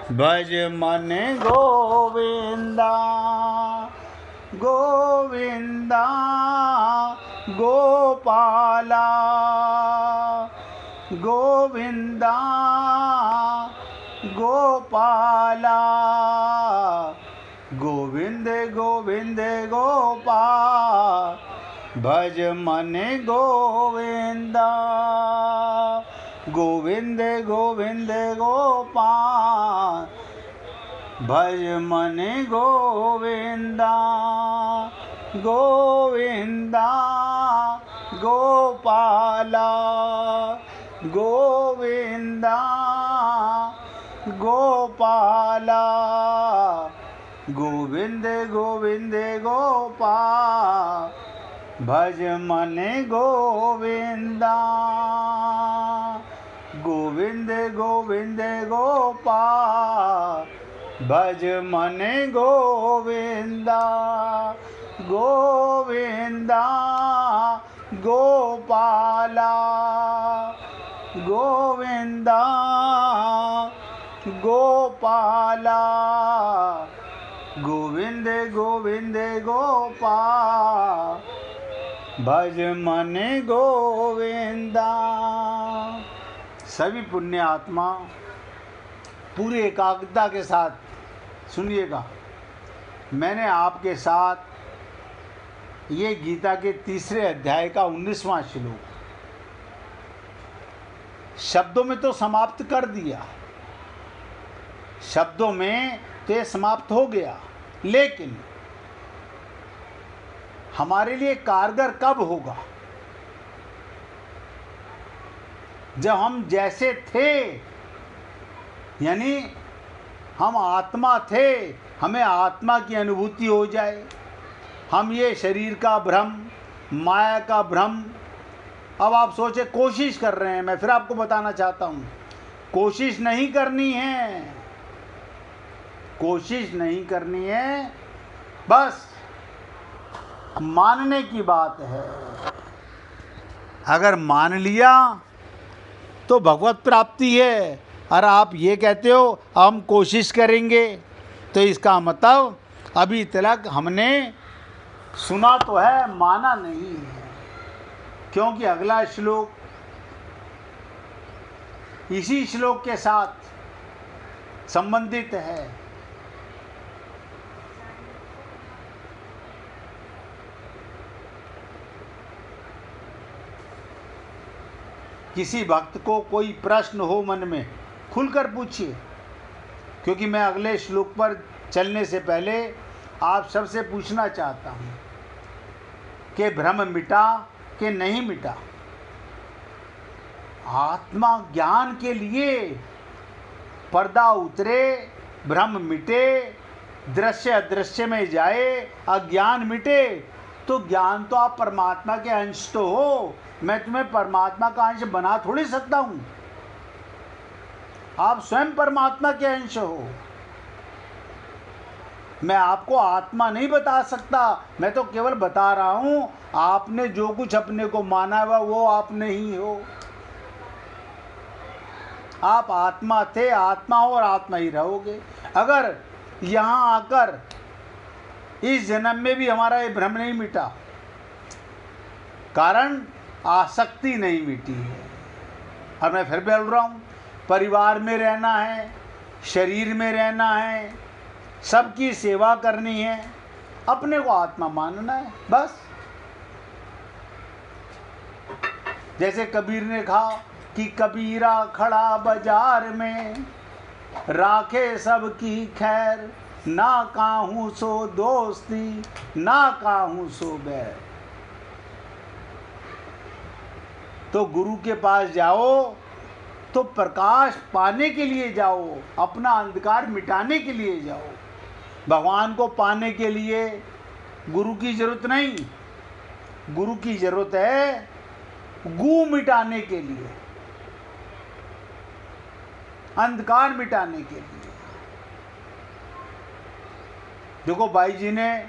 भज मन गोविंदा गोविंदा गोपाला गोविंदा गोपाला गोविंद गोविंद गोपाल भज मन गोविंदा गोविंद गोविंद गोपाल भज मन गोविंदा गोविंदा गोपाला गोविंदा गोपाला गोविंद गोविंद गोपाल भज मन गोविंदा गोविंद गोविंद गोपाल भज मन गोविंदा गोविंदा गोपाला गोविंदा गोपाला गोविंद गोविंद गोपाल भज मन गोविंदा। सभी पुण्य आत्मा पूरी एकाग्रता के साथ सुनिएगा। मैंने आपके साथ ये गीता के 3 अध्याय का 19वां श्लोक शब्दों में तो समाप्त कर दिया, शब्दों में तो ये समाप्त हो गया, लेकिन हमारे लिए कारगर कब होगा? जब हम जैसे थे, यानी हम आत्मा थे, हमें आत्मा की अनुभूति हो जाए। हम ये शरीर का भ्रम, माया का भ्रम, अब आप सोचे कोशिश कर रहे हैं। मैं फिर आपको बताना चाहता हूँ, कोशिश नहीं करनी है, कोशिश नहीं करनी है, बस मानने की बात है। अगर मान लिया तो भगवत प्राप्ति है। और आप ये कहते हो हम कोशिश करेंगे, तो इसका मतलब अभी तक हमने सुना तो है, माना नहीं है। क्योंकि अगला श्लोक इसी श्लोक के साथ संबंधित है। किसी भक्त को कोई प्रश्न हो मन में, खुलकर पूछिए, क्योंकि मैं अगले श्लोक पर चलने से पहले आप सबसे पूछना चाहता हूँ कि भ्रम मिटा कि नहीं मिटा। आत्मा ज्ञान के लिए पर्दा उतरे, भ्रम मिटे, दृश्य अदृश्य में जाए, अज्ञान मिटे, तो ज्ञान तो आप परमात्मा के अंश तो हो। मैं तुम्हें परमात्मा का अंश बना थोड़ी सकता हूँ, आप स्वयं परमात्मा के अंश हो। मैं आपको आत्मा नहीं बता सकता, मैं तो केवल बता रहा हूँ आपने जो कुछ अपने को माना हुआ वो आप नहीं हो। आप आत्मा थे, आत्मा हो और आत्मा ही रहोगे। अगर यहाँ आकर इस जन्म में भी हमारा ये भ्रम नहीं मिटा, कारण आसक्ति नहीं मिटी है। और मैं फिर बोल रहा हूँ, परिवार में रहना है, शरीर में रहना है, सबकी सेवा करनी है, अपने को आत्मा मानना है, बस। जैसे कबीर ने कहा कि कबीरा खड़ा बाजार में, राखे सबकी खैर, ना काहूँ सो दोस्ती, ना काहूँ सो बैर। तो गुरु के पास जाओ तो प्रकाश पाने के लिए जाओ, अपना अंधकार मिटाने के लिए जाओ। भगवान को पाने के लिए गुरु की जरूरत नहीं, गुरु की जरूरत है गू मिटाने के लिए, अंधकार मिटाने के लिए। देखो भाई जी ने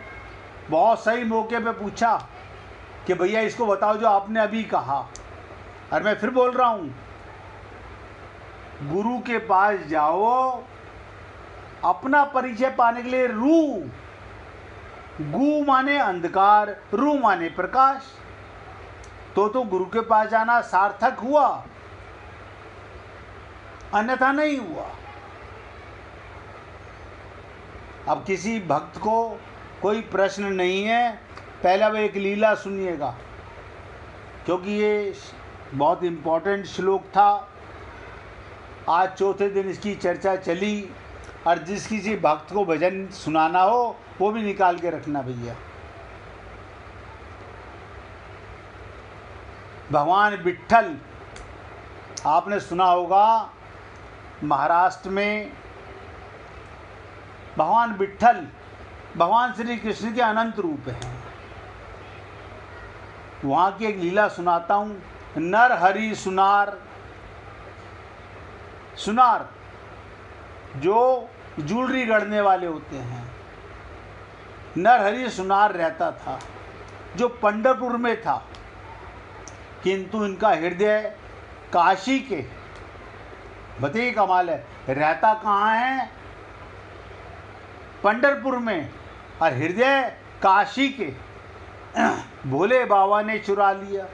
बहुत सही मौके पे पूछा कि भैया इसको बताओ जो आपने अभी कहा। और मैं फिर बोल रहा हूँ, गुरु के पास जाओ अपना परिचय पाने के लिए रू, गु माने अंधकार, रू माने प्रकाश, तो गुरु के पास जाना सार्थक हुआ, अन्यथा नहीं हुआ। अब किसी भक्त को कोई प्रश्न नहीं है, पहला वो एक लीला सुनिएगा, क्योंकि ये बहुत इम्पोर्टेंट श्लोक था। आज चौथे दिन इसकी चर्चा चली, और जिस किसी भक्त को भजन सुनाना हो वो भी निकाल के रखना भैया। भगवान विट्ठल, आपने सुना होगा महाराष्ट्र में भगवान विट्ठल भगवान श्री कृष्ण के अनंत रूप हैं। वहाँ की एक लीला सुनाता हूँ। नर हरि सुनार, सुनार जो ज्वेलरी गढ़ने वाले होते हैं, नर हरि सुनार रहता था जो पंढरपुर में था, किंतु इनका हृदय काशी के, बताइए कमाल है, रहता कहाँ है? पंढरपुर में, और हृदय काशी के। भोले बाबा ने चुरा लिया।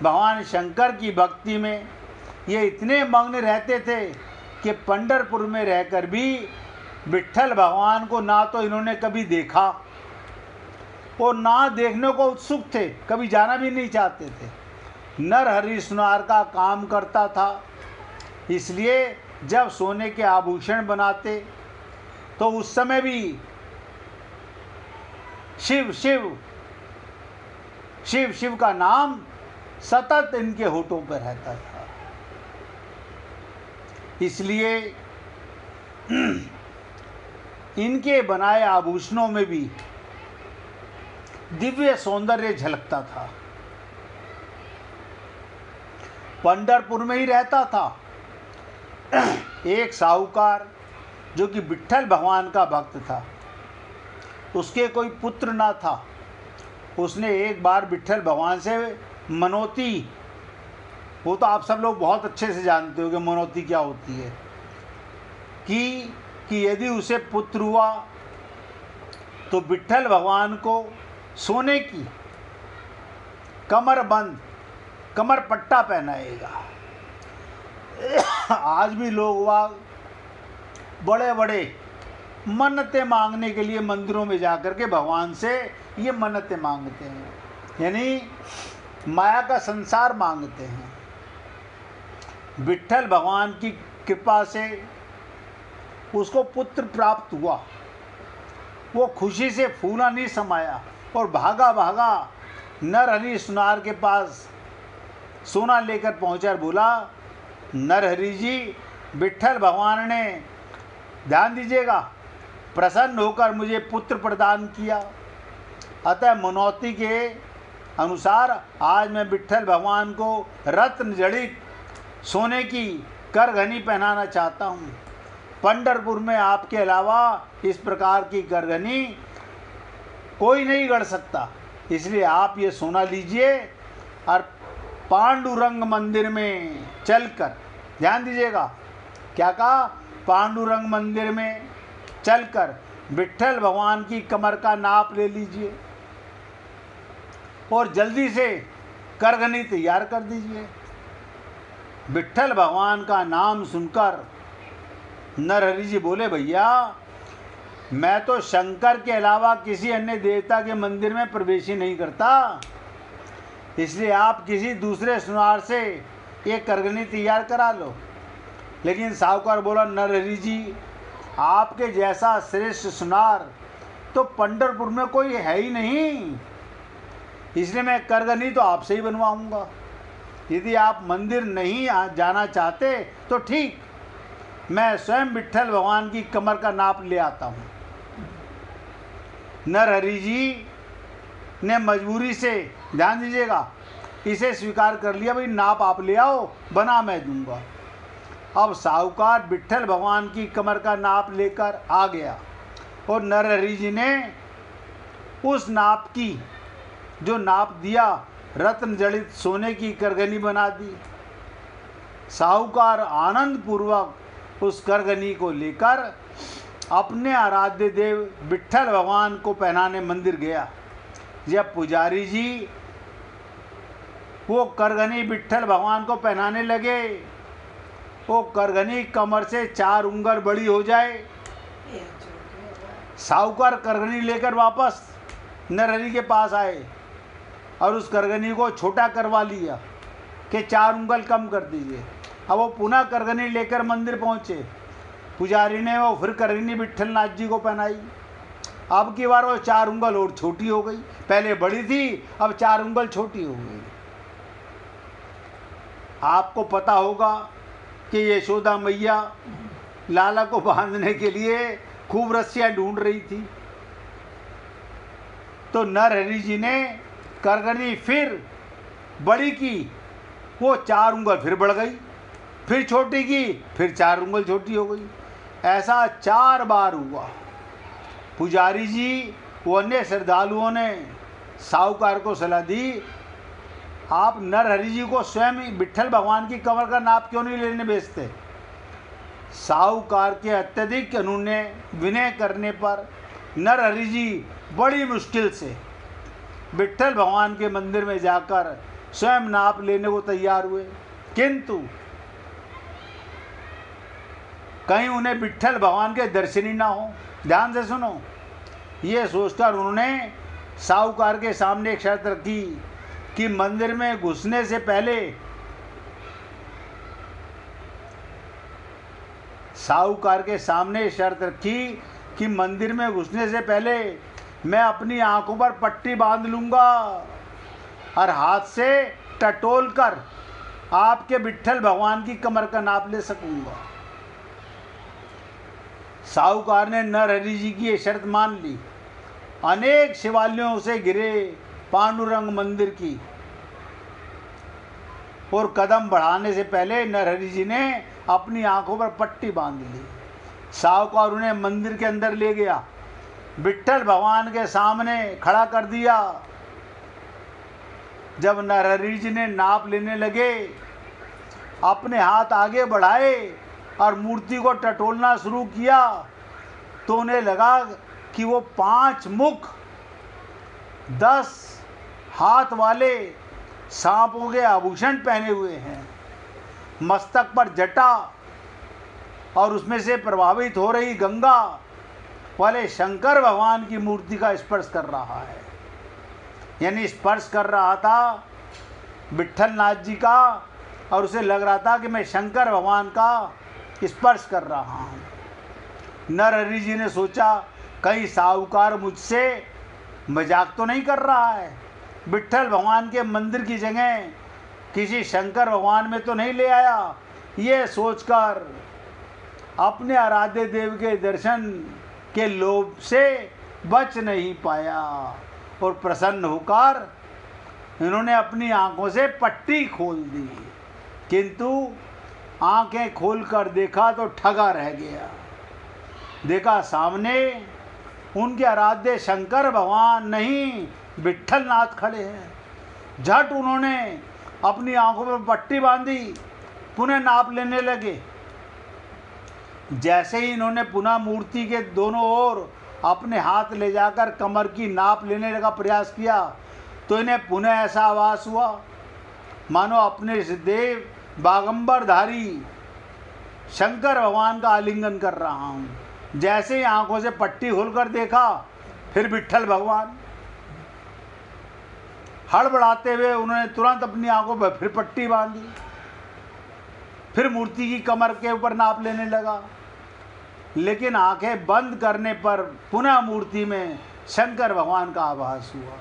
भगवान शंकर की भक्ति में ये इतने मग्न रहते थे कि पंढरपुर में रहकर भी विट्ठल भगवान को ना तो इन्होंने कभी देखा और ना देखने को उत्सुक थे, कभी जाना भी नहीं चाहते थे। नर हरि सुनार का काम करता था, इसलिए जब सोने के आभूषण बनाते तो उस समय भी शिव शिव शिव शिव का नाम सतत इनके होठों पर रहता था। इसलिए इनके बनाए आभूषणों में भी दिव्य सौंदर्य झलकता था। पंढरपुर में ही रहता था एक साहूकार जो कि विट्ठल भगवान का भक्त था। उसके कोई पुत्र ना था। उसने एक बार विट्ठल भगवान से मनौती, वो तो आप सब लोग बहुत अच्छे से जानते हो कि मनौती क्या होती है, कि यदि उसे पुत्र हुआ तो विट्ठल भगवान को सोने की कमरबंद, कमर पट्टा पहनाएगा। आज भी लोग वहाँ बड़े बड़े मन्नतें मांगने के लिए मंदिरों में जाकर के भगवान से ये मन्नतें मांगते हैं, यानी माया का संसार मांगते हैं। विट्ठल भगवान की कृपा से उसको पुत्र प्राप्त हुआ। वो खुशी से फूला नहीं समाया और भागा भागा नर हरि सुनार के पास सोना लेकर पहुंचा और बोला, नर हरि जी, विट्ठल भगवान ने, ध्यान दीजिएगा, प्रसन्न होकर मुझे पुत्र प्रदान किया। अतः मनौती के अनुसार आज मैं विट्ठल भगवान को रत्न जड़ित सोने की करघनी पहनाना चाहता हूँ। पंढरपुर में आपके अलावा इस प्रकार की करघनी कोई नहीं गढ़ सकता, इसलिए आप ये सोना लीजिए और पांडुरंग मंदिर में चलकर, ध्यान दीजिएगा क्या कहा, पांडुरंग मंदिर में चलकर विट्ठल भगवान की कमर का नाप ले लीजिए और जल्दी से करघनी तैयार कर दीजिए। विट्ठल भगवान का नाम सुनकर नर हरि जी बोले, भैया मैं तो शंकर के अलावा किसी अन्य देवता के मंदिर में प्रवेश ही नहीं करता, इसलिए आप किसी दूसरे सुनार से ये करघनी तैयार करा लो। लेकिन साहूकार बोला, नर हरि जी, आपके जैसा श्रेष्ठ सुनार तो पंढरपुर में कोई है ही नहीं, इसलिए मैं करघनी तो आपसे ही बनवाऊंगा। यदि आप मंदिर नहीं जाना चाहते तो ठीक, मैं स्वयं विट्ठल भगवान की कमर का नाप ले आता हूँ। नर हरि जी ने मजबूरी से, ध्यान दीजिएगा, इसे स्वीकार कर लिया, भाई नाप आप ले आओ, बना मैं दूंगा। अब साहूकार विट्ठल भगवान की कमर का नाप लेकर आ गया और नर हरि जी ने उस नाप की, जो नाप दिया, रत्न जड़ित सोने की करघनी बना दी। साहूकार आनंद पूर्वक उस करगनी को लेकर अपने आराध्य देव विट्ठल भगवान को पहनाने मंदिर गया। जब पुजारी जी वो करगनी विट्ठल भगवान को पहनाने लगे, वो करगनी कमर से 4 उंगल बड़ी हो जाए। साहूकार करगनी लेकर वापस नरहरि के पास आए और उस करगनी को छोटा करवा लिया कि 4 उंगल कम कर दीजिए। अब वो पुनः करगनी लेकर मंदिर पहुँचे। पुजारी ने वो फिर करगनी विट्ठलनाथ जी को पहनाई। अब की बार वो 4 उंगल और छोटी हो गई, पहले बड़ी थी अब 4 उंगल छोटी हो गई। आपको पता होगा कि यशोदा मैया लाला को बांधने के लिए खूब रस्सियाँ ढूंढ रही थी, तो नरहरि जी ने करगनी फिर बड़ी की, वो 4 उंगल फिर बढ़ गई, फिर छोटी की, फिर 4 उंगल छोटी हो गई। ऐसा 4 बार हुआ। पुजारी जी व अन्य श्रद्धालुओं ने साहूकार को सलाह दी, आप नरहरि जी को स्वयं विट्ठल भगवान की कमर का नाप क्यों नहीं लेने भेजते। साहूकार के अत्यधिक अनुनय विनय करने पर नरहरि जी बड़ी मुश्किल से विट्ठल भगवान के मंदिर में जाकर स्वयं नाप लेने को तैयार हुए, किंतु कहीं उन्हें विट्ठल भगवान के दर्शन ही ना हो। ध्यान से सुनो, ये सोचकर उन्होंने साहूकार के सामने एक शर्त रखी कि मंदिर में घुसने से पहले साहूकार के सामने शर्त रखी कि मंदिर में घुसने से पहले मैं अपनी आंखों पर पट्टी बांध लूंगा और हाथ से टटोल कर आपके विट्ठल भगवान की कमर का नाप ले सकूंगा। साहूकार ने नरहरि जी की ये शर्त मान ली। अनेक शिवालयों से घिरे पांडुरंग मंदिर की और कदम बढ़ाने से पहले नरहरि जी ने अपनी आंखों पर पट्टी बांध ली। साहूकार उन्हें मंदिर के अंदर ले गया, विट्ठल भगवान के सामने खड़ा कर दिया। जब नरहरि जी ने नाप लेने लगे, अपने हाथ आगे बढ़ाए और मूर्ति को टटोलना शुरू किया, तो उन्हें लगा कि वो 5 मुख 10 हाथ वाले सांपों के आभूषण पहने हुए हैं, मस्तक पर जटा और उसमें से प्रभावित हो रही गंगा वाले शंकर भगवान की मूर्ति का स्पर्श कर रहा है। यानी स्पर्श कर रहा था विट्ठलनाथ जी का, और उसे लग रहा था कि मैं शंकर भगवान का स्पर्श कर रहा हूँ। नरहरि जी ने सोचा कहीं साहूकार मुझसे मजाक तो नहीं कर रहा है, विट्ठल भगवान के मंदिर की जगह किसी शंकर भगवान में तो नहीं ले आया। ये सोचकर अपने आराध्य देव के दर्शन के लोभ से बच नहीं पाया और प्रसन्न होकर इन्होंने अपनी आंखों से पट्टी खोल दी, किंतु आंखें खोलकर देखा तो ठगा रह गया। देखा सामने उनके आराध्य शंकर भगवान नहीं विट्ठलनाथ खड़े हैं। झट उन्होंने अपनी आंखों पर पट्टी बांधी, पुनः नाप लेने लगे। जैसे ही इन्होंने पुनः मूर्ति के दोनों ओर अपने हाथ ले जाकर कमर की नाप लेने का प्रयास किया, तो इन्हें पुनः ऐसा आभास हुआ मानो अपने देव बागंबरधारी शंकर भगवान का आलिंगन कर रहा हूँ। जैसे ही आंखों से पट्टी खोलकर देखा, फिर विट्ठल भगवान। हड़बड़ाते हुए उन्होंने तुरंत अपनी आंखों पर फिर पट्टी बांधी, फिर मूर्ति की कमर के ऊपर नाप लेने लगा, लेकिन आंखें बंद करने पर पुनः मूर्ति में शंकर भगवान का आभास हुआ।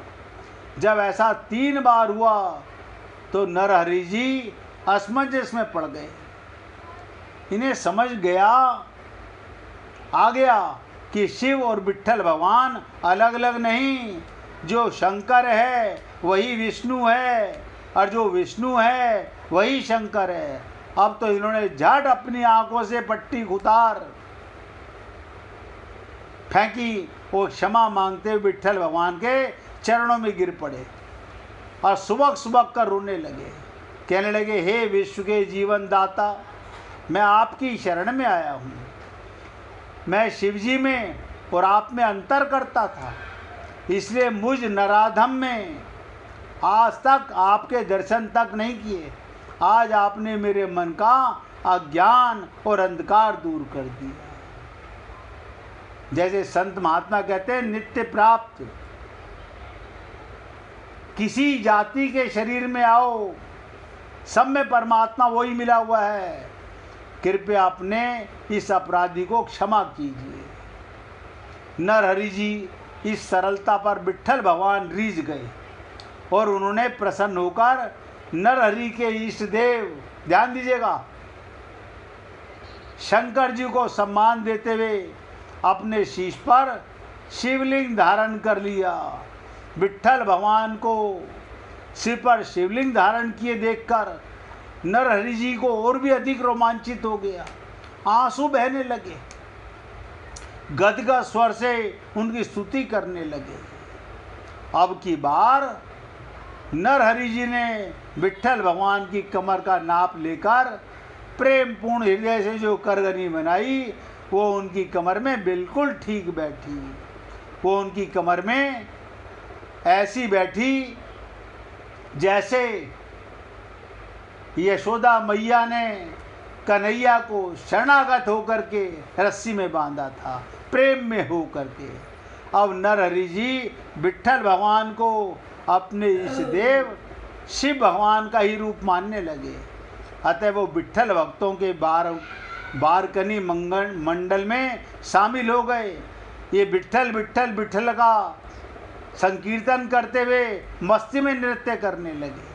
जब ऐसा 3 बार हुआ तो नरहरि जी असमंजस में पड़ गए। इन्हें समझ आ गया कि शिव और विट्ठल भगवान अलग अलग नहीं, जो शंकर है वही विष्णु है और जो विष्णु है वही शंकर है। अब तो इन्होंने झट अपनी आंखों से पट्टी उतार फेंकी और क्षमा मांगते हुए विट्ठल भगवान के चरणों में गिर पड़े और सुबक सुबक कर रोने लगे। कहने लगे, हे विश्व के जीवन दाता, मैं आपकी शरण में आया हूँ। मैं शिव जी में और आप में अंतर करता था, इसलिए मुझ नराधम में आज तक आपके दर्शन तक नहीं किए। आज आपने मेरे मन का अज्ञान और अंधकार दूर कर दिया। जैसे संत महात्मा कहते हैं, नित्य प्राप्त किसी जाति के शरीर में आओ, सब में परमात्मा वही मिला हुआ है। कृपया अपने इस अपराधी को क्षमा कीजिए। नरहरि जी इस सरलता पर विट्ठल भगवान रीझ गए और उन्होंने प्रसन्न होकर नरहरि के इष्ट देव, ध्यान दीजिएगा, शंकर जी को सम्मान देते हुए अपने शीश पर शिवलिंग धारण कर लिया। विट्ठल भगवान को सिर पर शिवलिंग धारण किए देखकर नरहरि जी को और भी अधिक रोमांचित हो गया, आंसू बहने लगे, गदगद स्वर से उनकी स्तुति करने लगे। अब की बार नरहरि जी ने विट्ठल भगवान की कमर का नाप लेकर प्रेम पूर्ण हृदय से जो करगनी बनाई, वो उनकी कमर में बिल्कुल ठीक बैठी। वो उनकी कमर में ऐसी बैठी जैसे यशोदा मैया ने कन्हैया को शरणागत होकर के रस्सी में बांधा था, प्रेम में हो करके। अब नरहरि जी विट्ठल भगवान को अपने इष्ट देव शिव भगवान का ही रूप मानने लगे। अतः वो विट्ठल भक्तों के बारकनी मंडल में शामिल हो गए। ये विट्ठल विट्ठल विट्ठल का संकीर्तन करते हुए मस्ती में नृत्य करने लगे।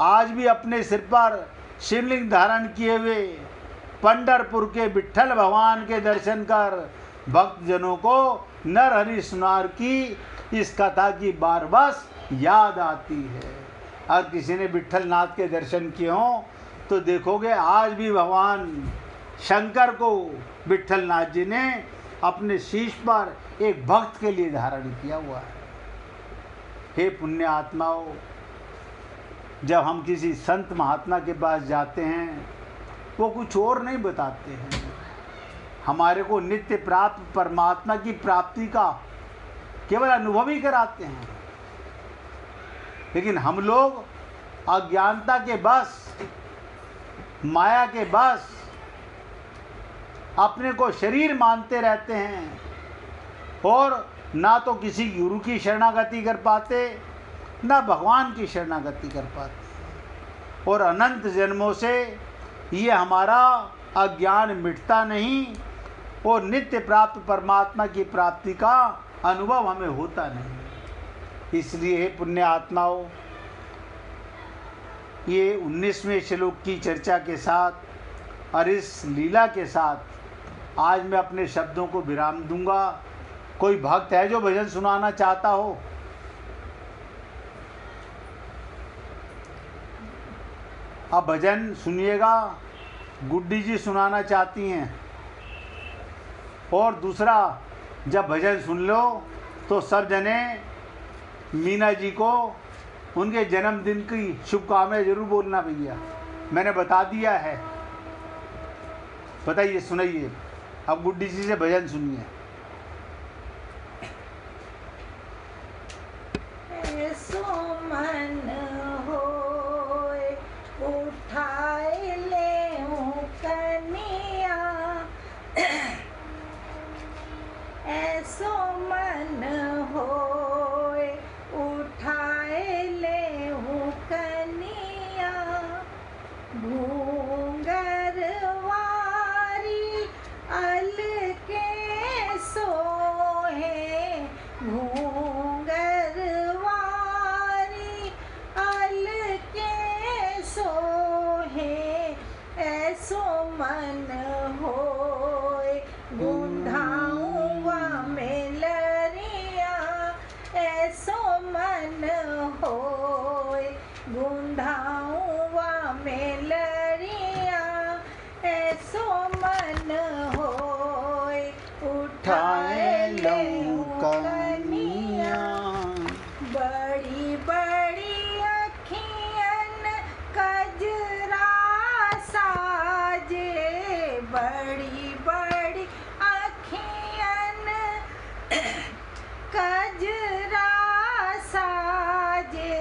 आज भी अपने सिर पर शिवलिंग धारण किए हुए पंढरपुर के विट्ठल भगवान के दर्शन कर भक्तजनों को नरहरि सुनार की इस कथा की बार बस याद आती है। अगर किसी ने विट्ठल नाथ के दर्शन किए हों तो देखोगे आज भी भगवान शंकर को विट्ठल नाथ जी ने अपने शीश पर एक भक्त के लिए धारण किया हुआ है। हे पुण्य आत्माओं, जब हम किसी संत महात्मा के पास जाते हैं, वो कुछ और नहीं बताते हैं, हमारे को नित्य प्राप्त परमात्मा की प्राप्ति का केवल अनुभव ही कराते हैं। लेकिन हम लोग अज्ञानता के बस, माया के बस अपने को शरीर मानते रहते हैं और ना तो किसी गुरु की शरणागति कर पाते, ना भगवान की शरणागति कर पाते। और अनंत जन्मों से ये हमारा अज्ञान मिटता नहीं और नित्य प्राप्त परमात्मा की प्राप्ति का अनुभव हमें होता नहीं। इसलिए पुण्य आत्माओं, ये 19वें श्लोक की चर्चा के साथ और इस लीला के साथ आज मैं अपने शब्दों को विराम दूंगा। कोई भक्त है जो भजन सुनाना चाहता हो? अब भजन सुनिएगा। गुड्डी जी सुनाना चाहती हैं। और दूसरा, जब भजन सुन लो तो सब जने मीना जी को उनके जन्मदिन की शुभकामनाएं जरूर बोलना भैया, मैंने बता दिया है। बताइए, सुनाइए। अब गुड्डी जी से भजन सुनिए। ऐसो मन होए उठाए लेऊं कनिया, ऐसो मन होए उठाए लेऊं कनिया, घूंघरवारी अलके सोहे, घूंघरवारी अलके सोहे, ऐसो मन होए गुंधाऊँवा मेलरिया, ऐसो मन होए गुंधाऊँवा मेलरिया, ऐसो मन होए उठाए लेऊं कनिया। बड़ी बड़ी अखियन कजरा साजे, बड़ी बड़ी अखियन कजरा साजे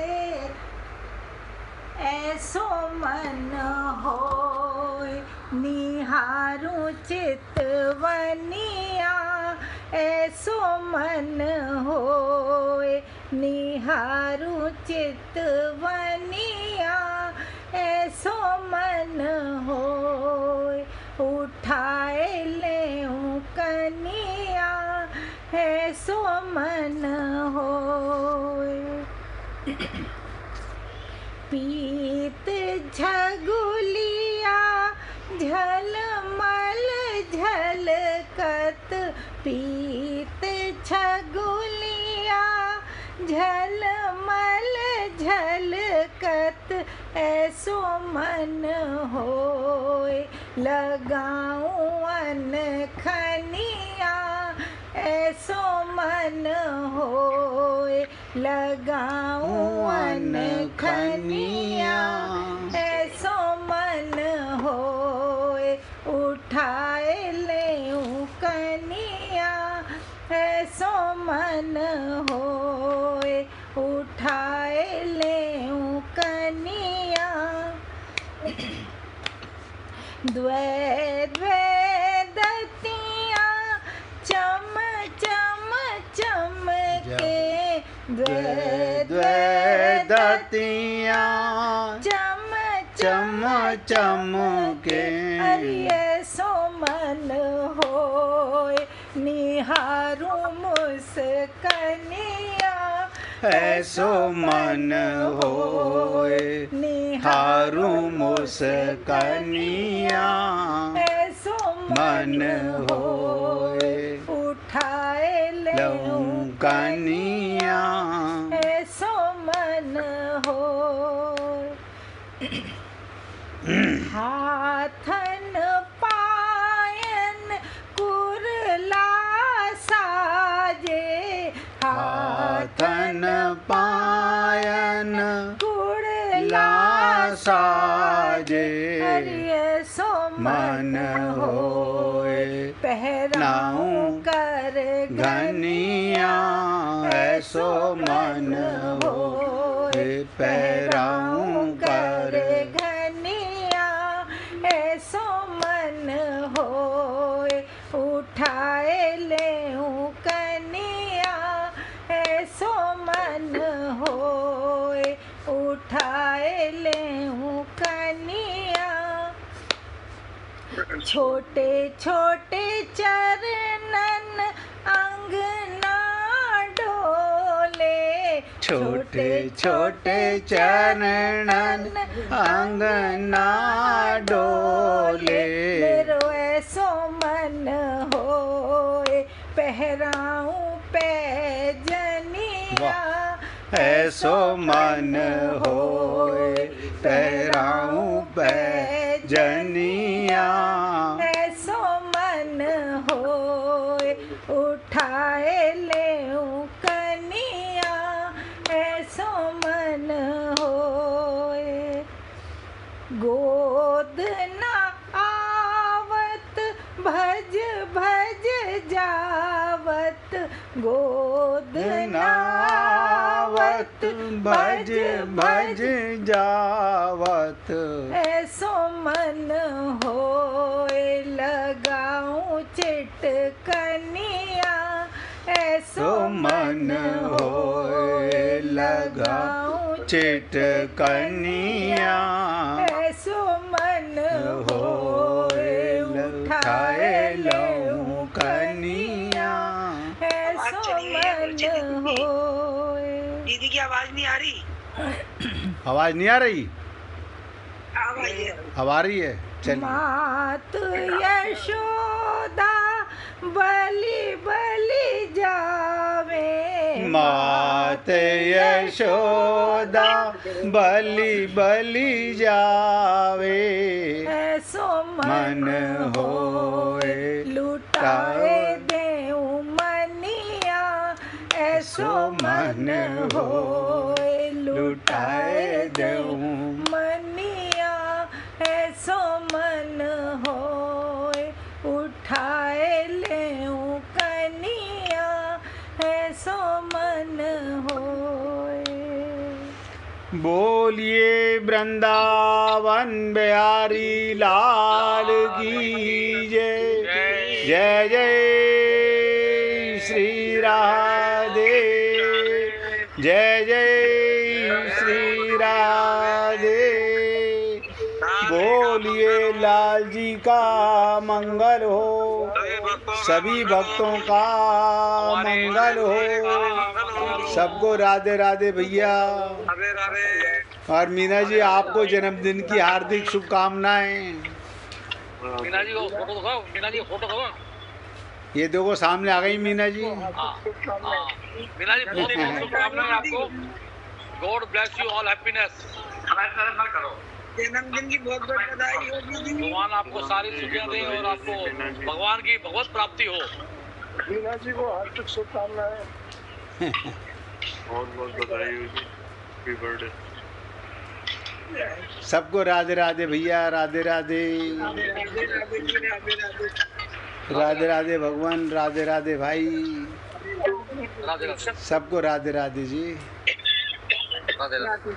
ऐसो मन होय निहारूं चितवनिया ऐसो मन होय निहारूं चितवनिया ऐसो मन होय उठाए लेऊं कनिया ऐसो मन होय पीत झगुलिया झलमल झलकत पीत झगुलिया झलमल झलकत ऐसो मन होय लगाऊं अनखनिया ऐसो मन होय लगाऊं अनखनिया ऐसो मन होय उठाए लेऊं कनिया ऐसो मन होय उठाए लेऊं कनिया द्वे द्वे दतिया चम चम चमके द्वे द्वे दतिया चम चम चम के ऐसो मन होय निहारूं मुस्कनिया ऐसो मन होय निहारूं मुस्कनिया ऐसो मन होय उठाए लऊं कनिया ऐसो मन होय हाथन पायन कुरला साजे हाथन पायन कुरला साजे ऐसो मन होय पहराऊं कर घनिया ऐसो मन होय पहराऊं कर घनिया ऐसो मन होय उठाए लेऊं कनिया ऐसो मन होय उठाए लेऊं कनिया छोटे छोटे चरणन अंगना डोले छोटे छोटे चरणन अंगना डोले मेरो ऐसो मन होय पहराऊं पैजनिया ऐसो मन होय पहराऊं पैजनिया ऐसो मन होय उठाए लेऊं कनिया ऐसो मन होय गोद ना आवत भज भज जावत गोद नावत भज भज जावत ऐसो मन होय लगाऊं चिटकनिया ऐसो मन होय लगाऊं चिटकनिया ऐसो मन होय उठाए लेऊं कनिया ऐसो मन होय दीदी की आवाज नहीं आ रही? आवाज नहीं आ रही? अब आ रही है। चलिए। मात यशोदा बलि बलि जावे मात यशोदा बलि बलि जावे ऐसो मन होए लुटाए देऊं मनिया ऐसो मन होए लुटाए देऊं मनिया ऐसो मन होए बोलिए वृंदावन बिहारी लाल की जय। जय जय श्री राधे, जय जय श्री राधे। बोलिए लाल जी का मंगल हो, सभी भक्तों का मंगल हो। सबको राधे राधे भैया। और मीना जी आपको जन्मदिन की हार्दिक शुभकामनाएं। मीना जी को फोटो दिखाओ, मीना जी को फोटो दिखाओ। ये देखो सामने आ गई मीना जी। मीना जी बहुत बहुत शुभकामनाएं आपको। God bless you all, happiness. जन्मदिन की बहुत बहुत बधाई हो दीदी। भगवान आपको सारी सुखियां दे और आपको भगवान की भगवत प्राप्ति हो। मीना जी को हार्दिक शुभकामनाएं। बहुत बहुत बधाई हो जी, हैप्पी बर्थडे। सबको राधे राधे भैया, राधे राधे, राधे राधे जी, राधे राधे। राधे राधे भगवान, राधे राधे भाई, राधे राधे। सबको राधे राधे जी। राधे राधे।